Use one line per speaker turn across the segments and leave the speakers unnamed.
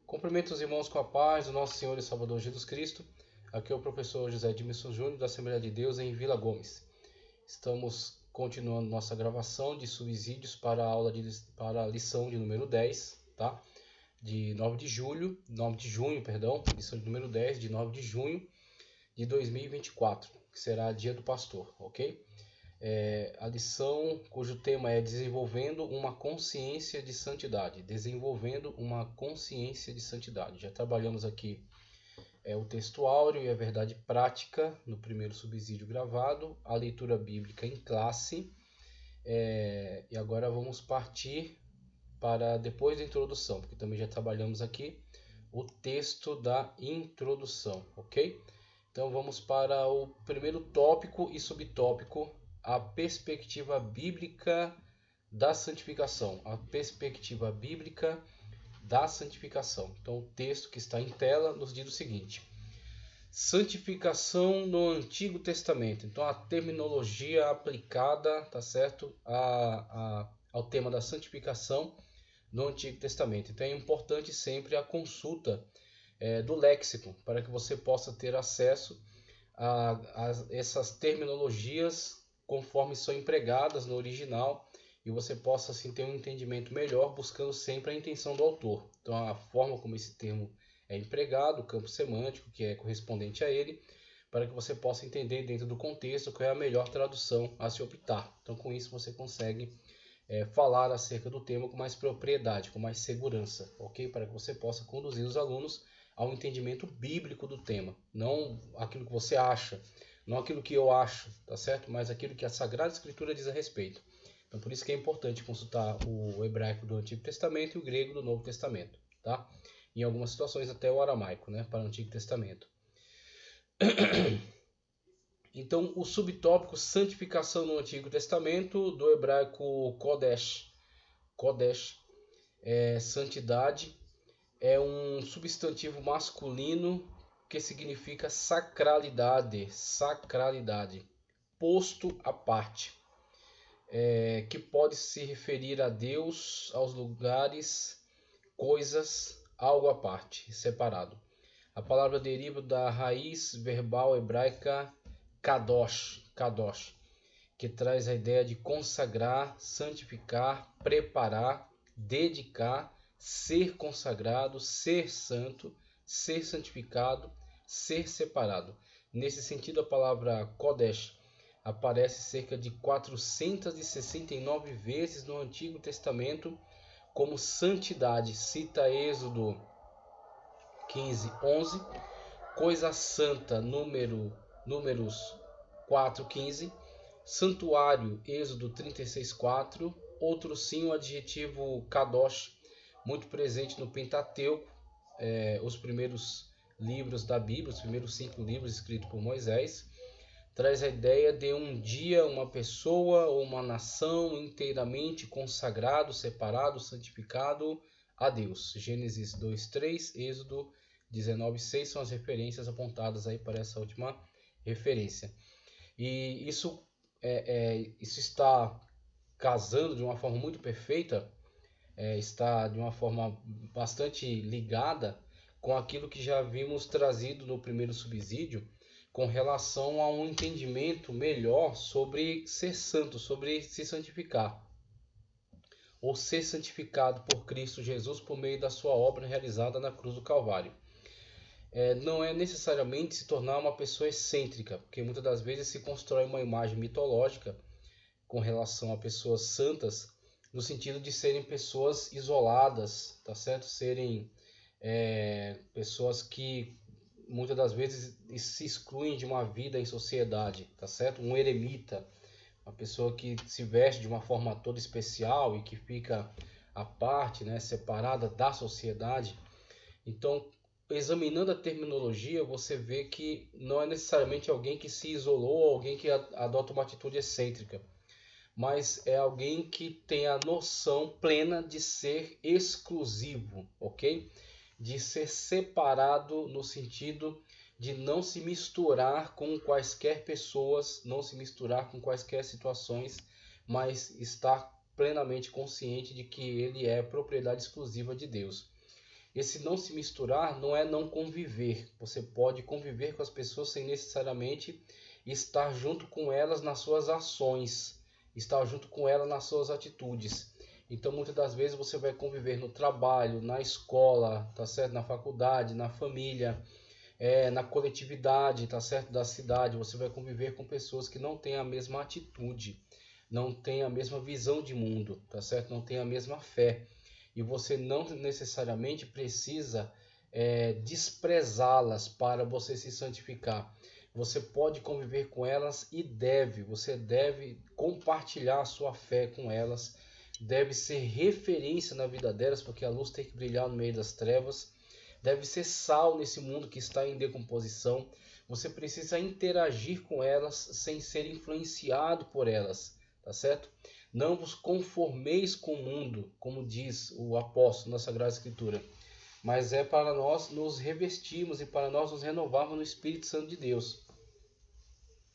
Cumprimento os irmãos com a paz do nosso Senhor e Salvador Jesus Cristo. Aqui é o professor José Edmilson Júnior, da Assembleia de Deus em Vila Gomes. Estamos continuando nossa gravação de subsídios para a lição de número 10, tá? De 9 de junho, lição de número 10, de 9 de junho de 2024, que será Dia do Pastor, ok? A lição cujo tema é Desenvolvendo uma Consciência de Santidade. Desenvolvendo uma Consciência de Santidade. Já trabalhamos aqui o texto áureo e a verdade prática no primeiro subsídio gravado, a leitura bíblica em classe, e agora vamos partir para depois da introdução, porque também já trabalhamos aqui o texto da introdução, ok? Então vamos para o primeiro tópico e subtópico, a perspectiva bíblica da santificação. A perspectiva bíblica da santificação. Então o texto que está em tela nos diz o seguinte: santificação no Antigo Testamento. Então a terminologia aplicada, tá certo, ao tema da santificação no Antigo Testamento. Então é importante sempre a consulta do léxico, para que você possa ter acesso a essas terminologias conforme são empregadas no original e você possa assim ter um entendimento melhor, buscando sempre a intenção do autor. Então a forma como esse termo é empregado, o campo semântico que é correspondente a ele, para que você possa entender dentro do contexto qual é a melhor tradução a se optar. Então com isso você consegue falar acerca do tema com mais propriedade, com mais segurança, ok? Para que você possa conduzir os alunos ao entendimento bíblico do tema, não aquilo que você acha, não aquilo que eu acho, tá certo? Mas aquilo que a Sagrada Escritura diz a respeito. Então por isso que é importante consultar o hebraico do Antigo Testamento e o grego do Novo Testamento, tá? Em algumas situações até o aramaico, né, para o Antigo Testamento. Então o subtópico santificação no Antigo Testamento, do hebraico Kodesh, santidade, é um substantivo masculino que significa sacralidade, posto à parte, que pode se referir a Deus, aos lugares, coisas, algo à parte, separado. A palavra deriva da raiz verbal hebraica kadosh, que traz a ideia de consagrar, santificar, preparar, dedicar, ser consagrado, ser santo, ser santificado, ser separado. Nesse sentido, a palavra Kodesh aparece cerca de 469 vezes no Antigo Testamento como santidade. Cita Êxodo 15:11, coisa santa, Números 4:15, santuário, Êxodo 36:4, outro sim, o adjetivo kadosh, muito presente no Pentateuco, os primeiros livros da Bíblia, os primeiros 5 livros escritos por Moisés, traz a ideia de um dia, uma pessoa ou uma nação inteiramente consagrado, separado, santificado a Deus. Gênesis 2:3, Êxodo 19:6 são as referências apontadas aí para essa última referência. E isso está casando de uma forma muito perfeita, está de uma forma bastante ligada com aquilo que já vimos trazido no primeiro subsídio, com relação a um entendimento melhor sobre ser santo, sobre se santificar, ou ser santificado por Cristo Jesus por meio da sua obra realizada na cruz do Calvário. Não é necessariamente se tornar uma pessoa excêntrica, porque muitas das vezes se constrói uma imagem mitológica com relação a pessoas santas, no sentido de serem pessoas isoladas, tá certo? Serem pessoas que muitas das vezes se excluem de uma vida em sociedade, tá certo? Um eremita, uma pessoa que se veste de uma forma toda especial e que fica à parte, né, separada da sociedade. Então, examinando a terminologia, você vê que não é necessariamente alguém que se isolou ou alguém que adota uma atitude excêntrica, mas é alguém que tem a noção plena de ser exclusivo, ok? De ser separado no sentido de não se misturar com quaisquer pessoas, não se misturar com quaisquer situações, mas estar plenamente consciente de que ele é propriedade exclusiva de Deus. Esse não se misturar não é não conviver. Você pode conviver com as pessoas sem necessariamente estar junto com elas nas suas ações, estar junto com elas nas suas atitudes. Então, muitas das vezes você vai conviver no trabalho, na escola, tá certo? Na faculdade, na família, na coletividade, tá certo? Da cidade. Você vai conviver com pessoas que não têm a mesma atitude, não têm a mesma visão de mundo, tá certo? Não têm a mesma fé. E você não necessariamente precisa desprezá-las para você se santificar. Você pode conviver com elas e você deve compartilhar a sua fé com elas, deve ser referência na vida delas, porque a luz tem que brilhar no meio das trevas, deve ser sal nesse mundo que está em decomposição. Você precisa interagir com elas sem ser influenciado por elas, tá certo? Não vos conformeis com o mundo, como diz o apóstolo na Sagrada Escritura, mas é para nós nos revestirmos e para nós nos renovarmos no Espírito Santo de Deus.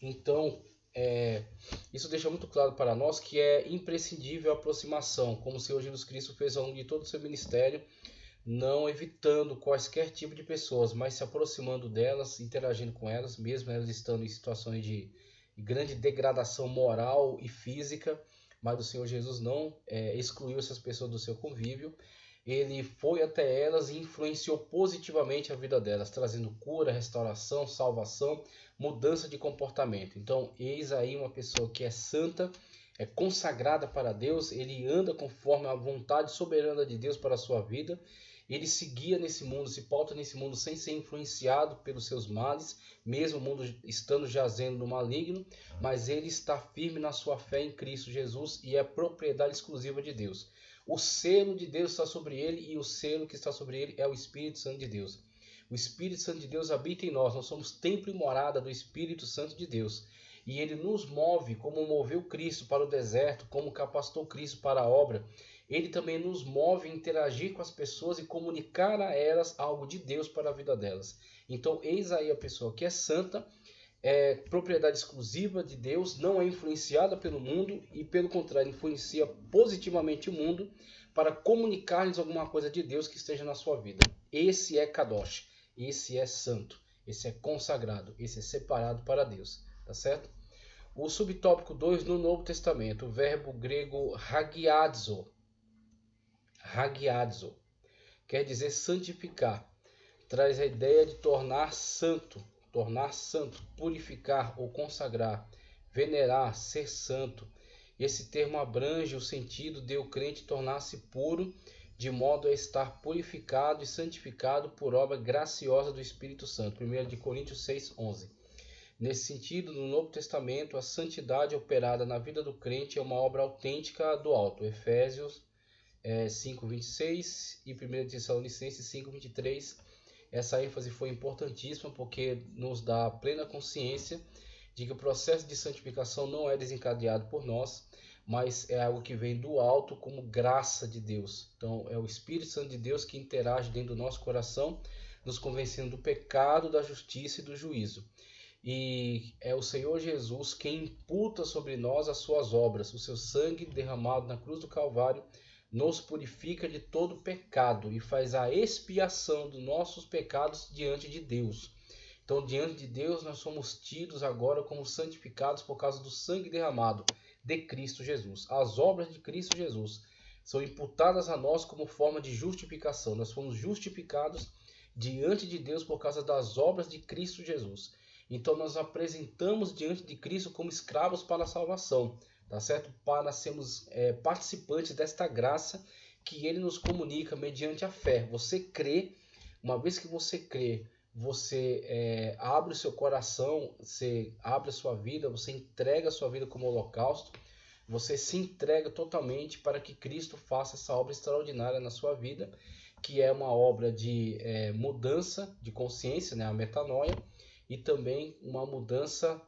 Então, isso deixa muito claro para nós que é imprescindível a aproximação, como o Senhor Jesus Cristo fez ao longo de todo o seu ministério, não evitando quaisquer tipo de pessoas, mas se aproximando delas, interagindo com elas, mesmo elas estando em situações de grande degradação moral e física, mas o Senhor Jesus não excluiu essas pessoas do seu convívio. Ele foi até elas e influenciou positivamente a vida delas, trazendo cura, restauração, salvação, mudança de comportamento. Então, eis aí uma pessoa que é santa, é consagrada para Deus, ele anda conforme a vontade soberana de Deus para a sua vida. Ele se guia nesse mundo, se pauta nesse mundo sem ser influenciado pelos seus males, mesmo o mundo estando jazendo no maligno, mas ele está firme na sua fé em Cristo Jesus e é propriedade exclusiva de Deus. O selo de Deus está sobre ele e o selo que está sobre ele é o Espírito Santo de Deus. O Espírito Santo de Deus habita em nós, nós somos templo e morada do Espírito Santo de Deus. E ele nos move como moveu Cristo para o deserto, como capacitou Cristo para a obra. Ele também nos move a interagir com as pessoas e comunicar a elas algo de Deus para a vida delas. Então, eis aí a pessoa que é santa, é propriedade exclusiva de Deus, não é influenciada pelo mundo e, pelo contrário, influencia positivamente o mundo para comunicar-lhes alguma coisa de Deus que esteja na sua vida. Esse é Kadosh, esse é santo, esse é consagrado, esse é separado para Deus, tá certo? O subtópico 2 no Novo Testamento, o verbo grego hagiadzo, quer dizer santificar, traz a ideia de tornar santo, purificar ou consagrar, venerar, ser santo. Esse termo abrange o sentido de o crente tornar-se puro, de modo a estar purificado e santificado por obra graciosa do Espírito Santo. 1 Coríntios 6:11. Nesse sentido, no Novo Testamento, a santidade operada na vida do crente é uma obra autêntica do alto. Efésios 5:26 e 1 Tessalonicenses 5:23. Essa ênfase foi importantíssima porque nos dá plena consciência de que o processo de santificação não é desencadeado por nós, mas é algo que vem do alto como graça de Deus. Então é o Espírito Santo de Deus que interage dentro do nosso coração, nos convencendo do pecado, da justiça e do juízo. E é o Senhor Jesus quem imputa sobre nós as suas obras. O seu sangue derramado na cruz do Calvário nos purifica de todo pecado e faz a expiação dos nossos pecados diante de Deus. Então, diante de Deus, nós somos tidos agora como santificados por causa do sangue derramado de Cristo Jesus. As obras de Cristo Jesus são imputadas a nós como forma de justificação. Nós fomos justificados diante de Deus por causa das obras de Cristo Jesus. Então, nós apresentamos diante de Cristo como escravos para a salvação. Tá certo? Para sermos participantes desta graça que ele nos comunica mediante a fé. Você crê, uma vez que você crê, você abre o seu coração, você abre a sua vida, você entrega a sua vida como holocausto, você se entrega totalmente para que Cristo faça essa obra extraordinária na sua vida, que é uma obra de mudança de consciência, né? A metanoia, e também uma mudança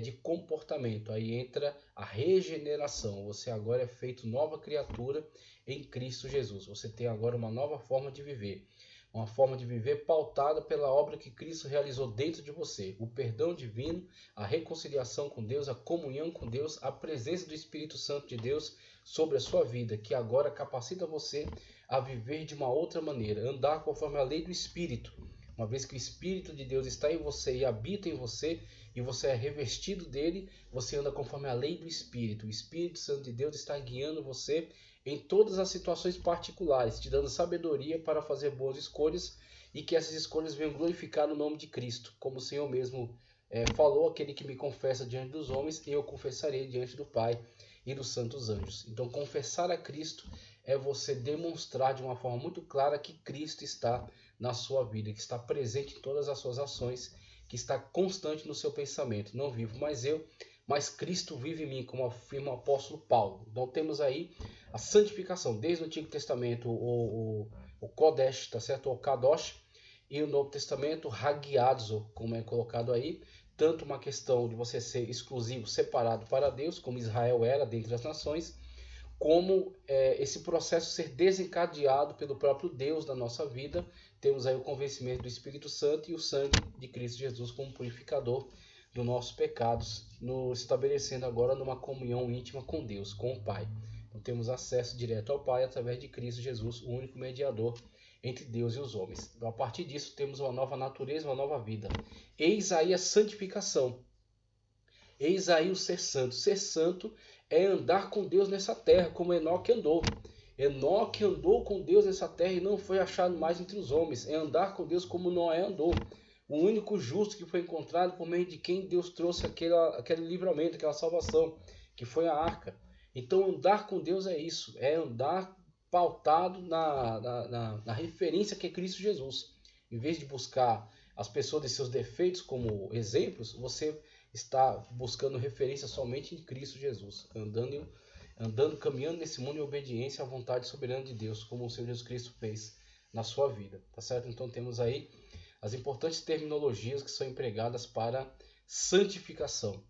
de comportamento. Aí entra a regeneração. Você agora é feito nova criatura em Cristo Jesus. Você tem agora uma nova forma de viver. Uma forma de viver pautada pela obra que Cristo realizou dentro de você. O perdão divino, a reconciliação com Deus, a comunhão com Deus, a presença do Espírito Santo de Deus sobre a sua vida, que agora capacita você a viver de uma outra maneira, andar conforme a lei do Espírito. Uma vez que o Espírito de Deus está em você e habita em você, e você é revestido dele, você anda conforme a lei do Espírito. O Espírito Santo de Deus está guiando você em todas as situações particulares, te dando sabedoria para fazer boas escolhas e que essas escolhas venham glorificar o nome de Cristo. Como o Senhor mesmo falou, aquele que me confessa diante dos homens, eu confessarei diante do Pai e dos santos anjos. Então, confessar a Cristo é você demonstrar de uma forma muito clara que Cristo está na sua vida, que está presente em todas as suas ações, que está constante no seu pensamento. Não vivo mais eu, mas Cristo vive em mim, como afirma o apóstolo Paulo. Então temos aí a santificação, desde o Antigo Testamento o Kodesh, tá certo? O Kadosh, e o Novo Testamento Hagiadzo, como é colocado aí, tanto uma questão de você ser exclusivo, separado para Deus, como Israel era dentre as nações, como esse processo ser desencadeado pelo próprio Deus na nossa vida. Temos aí o convencimento do Espírito Santo e o sangue de Cristo Jesus como purificador dos nossos pecados, nos estabelecendo agora numa comunhão íntima com Deus, com o Pai. Então temos acesso direto ao Pai através de Cristo Jesus, o único mediador entre Deus e os homens. Então, a partir disso temos uma nova natureza, uma nova vida. Eis aí a santificação. Eis aí o ser santo. Ser santo é andar com Deus nessa terra, como Enoque andou. Enoque andou com Deus nessa terra e não foi achado mais entre os homens. É andar com Deus como Noé andou. O único justo que foi encontrado por meio de quem Deus trouxe aquele livramento, aquela salvação, que foi a arca. Então andar com Deus é isso. É andar pautado na referência que é Cristo Jesus. Em vez de buscar as pessoas de seus defeitos como exemplos, você está buscando referência somente em Cristo Jesus, caminhando nesse mundo em obediência à vontade soberana de Deus, como o Senhor Jesus Cristo fez na sua vida, tá certo? Então temos aí as importantes terminologias que são empregadas para santificação.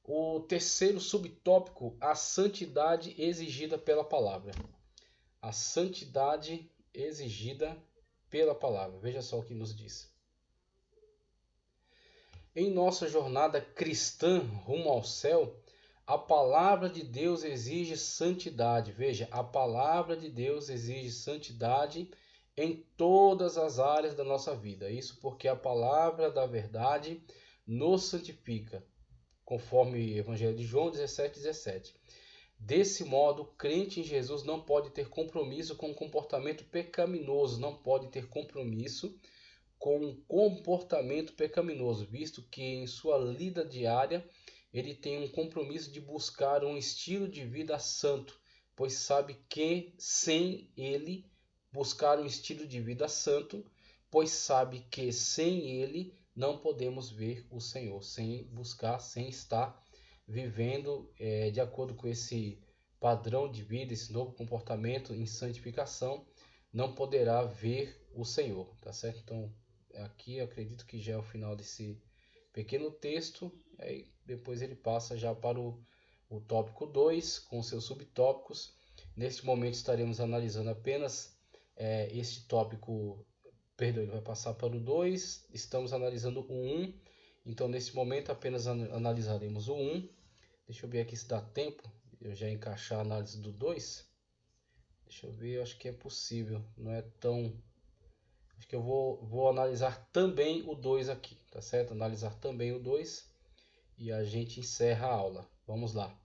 O terceiro subtópico, a santidade exigida pela palavra. A santidade exigida pela palavra. Veja só o que nos diz. Em nossa jornada cristã rumo ao céu, a palavra de Deus exige santidade. Veja, a palavra de Deus exige santidade em todas as áreas da nossa vida. Isso porque a palavra da verdade nos santifica, conforme o Evangelho de João 17:17. Desse modo, o crente em Jesus não pode ter compromisso com um comportamento pecaminoso, não pode ter compromisso com um comportamento pecaminoso, visto que em sua lida diária ele tem um compromisso de buscar um estilo de vida santo, pois sabe que sem ele buscar um estilo de vida santo, pois sabe que sem ele não podemos ver o Senhor, sem buscar, sem estar vivendo de acordo com esse padrão de vida, esse novo comportamento em santificação, não poderá ver o Senhor, tá certo? Então, aqui eu acredito que já é o final desse pequeno texto, aí depois ele passa já para o tópico 2, com seus subtópicos. Neste momento estaremos analisando apenas este tópico, perdão, ele vai passar para o 2, estamos analisando o 1, então neste momento apenas analisaremos o 1. Deixa eu ver aqui se dá tempo, eu já encaixar a análise do 2. Deixa eu ver, eu acho que é possível, não é tão... Acho que eu vou analisar também o 2 aqui, tá certo? Analisar também o 2 e a gente encerra a aula. Vamos lá.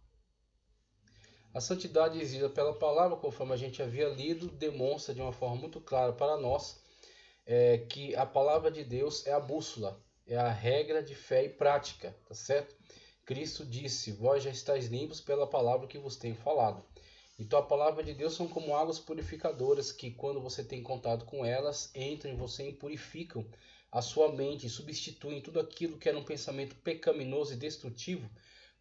A santidade exigida pela palavra, conforme a gente havia lido, demonstra de uma forma muito clara para nós que a palavra de Deus é a bússola, é a regra de fé e prática, tá certo? Cristo disse, vós já estáis limpos pela palavra que vos tenho falado. Então a palavra de Deus são como águas purificadoras que quando você tem contato com elas, entram em você e purificam a sua mente e substituem tudo aquilo que era um pensamento pecaminoso e destrutivo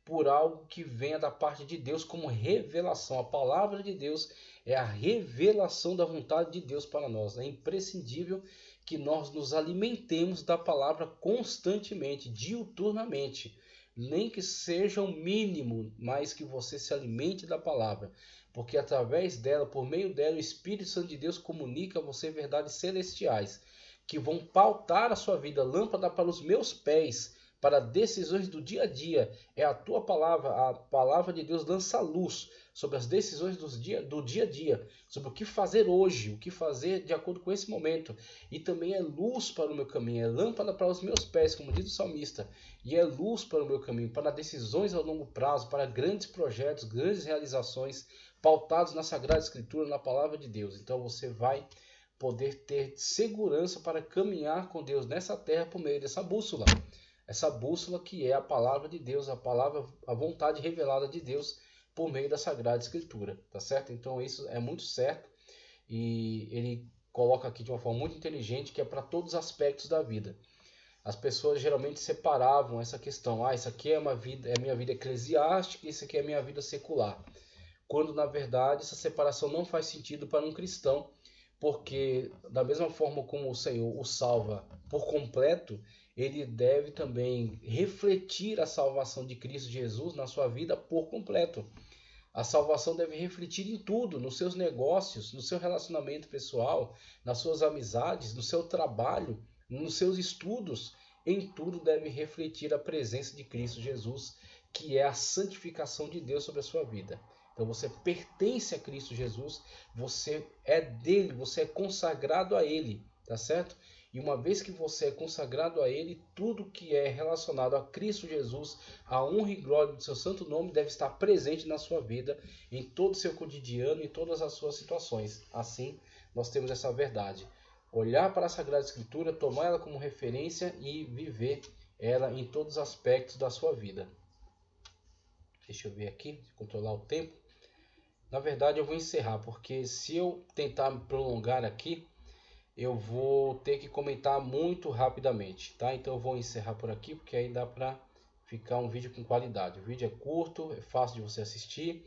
por algo que venha da parte de Deus como revelação. A palavra de Deus é a revelação da vontade de Deus para nós. É imprescindível que nós nos alimentemos da palavra constantemente, diuturnamente. Nem que seja o mínimo, mas que você se alimente da palavra. Porque através dela, por meio dela, o Espírito Santo de Deus comunica a você verdades celestiais, que vão pautar a sua vida, lâmpada para os meus pés, para decisões do dia a dia. É a tua palavra, a palavra de Deus lança luz sobre as decisões do dia a dia, sobre o que fazer hoje, o que fazer de acordo com esse momento. E também é luz para o meu caminho, é lâmpada para os meus pés, como diz o salmista, e é luz para o meu caminho, para decisões a longo prazo, para grandes projetos, grandes realizações, pautados na Sagrada Escritura, na palavra de Deus. Então você vai poder ter segurança para caminhar com Deus nessa terra por meio dessa bússola. Essa bússola que é a palavra de Deus, a vontade revelada de Deus por meio da Sagrada Escritura, tá certo? Então isso é muito certo e ele coloca aqui de uma forma muito inteligente que é para todos os aspectos da vida. As pessoas geralmente separavam essa questão, isso aqui é minha vida eclesiástica, isso aqui é minha vida secular. Quando na verdade essa separação não faz sentido para um cristão, porque da mesma forma como o Senhor o salva por completo, ele deve também refletir a salvação de Cristo Jesus na sua vida por completo. A salvação deve refletir em tudo, nos seus negócios, no seu relacionamento pessoal, nas suas amizades, no seu trabalho, nos seus estudos. Em tudo deve refletir a presença de Cristo Jesus, que é a santificação de Deus sobre a sua vida. Então você pertence a Cristo Jesus, você é dele, você é consagrado a ele, tá certo? E uma vez que você é consagrado a ele, tudo que é relacionado a Cristo Jesus, a honra e glória do seu santo nome deve estar presente na sua vida, em todo o seu cotidiano, em todas as suas situações. Assim, nós temos essa verdade. Olhar para a Sagrada Escritura, tomar ela como referência e viver ela em todos os aspectos da sua vida. Deixa eu ver aqui, controlar o tempo. Na verdade eu vou encerrar, porque se eu tentar me prolongar aqui, eu vou ter que comentar muito rapidamente, tá? Então eu vou encerrar por aqui, porque aí dá para ficar um vídeo com qualidade. O vídeo é curto, é fácil de você assistir.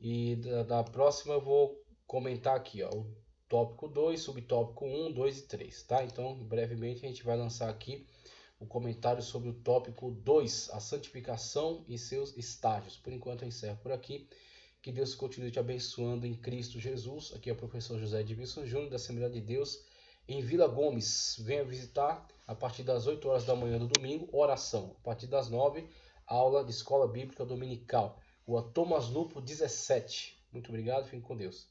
E da próxima eu vou comentar aqui, ó, o tópico 2, subtópico 1, 2 e 3, tá? Então brevemente a gente vai lançar aqui o comentário sobre o tópico 2, a santificação e seus estágios. Por enquanto eu encerro por aqui. Que Deus continue te abençoando em Cristo Jesus. Aqui é o professor José Edmilson Júnior, da Assembleia de Deus, em Vila Gomes. Venha visitar a partir das 8 horas da manhã do domingo, oração. A partir das 9, aula de Escola Bíblica Dominical. Rua Thomas Lupo, 17. Muito obrigado, fique com Deus.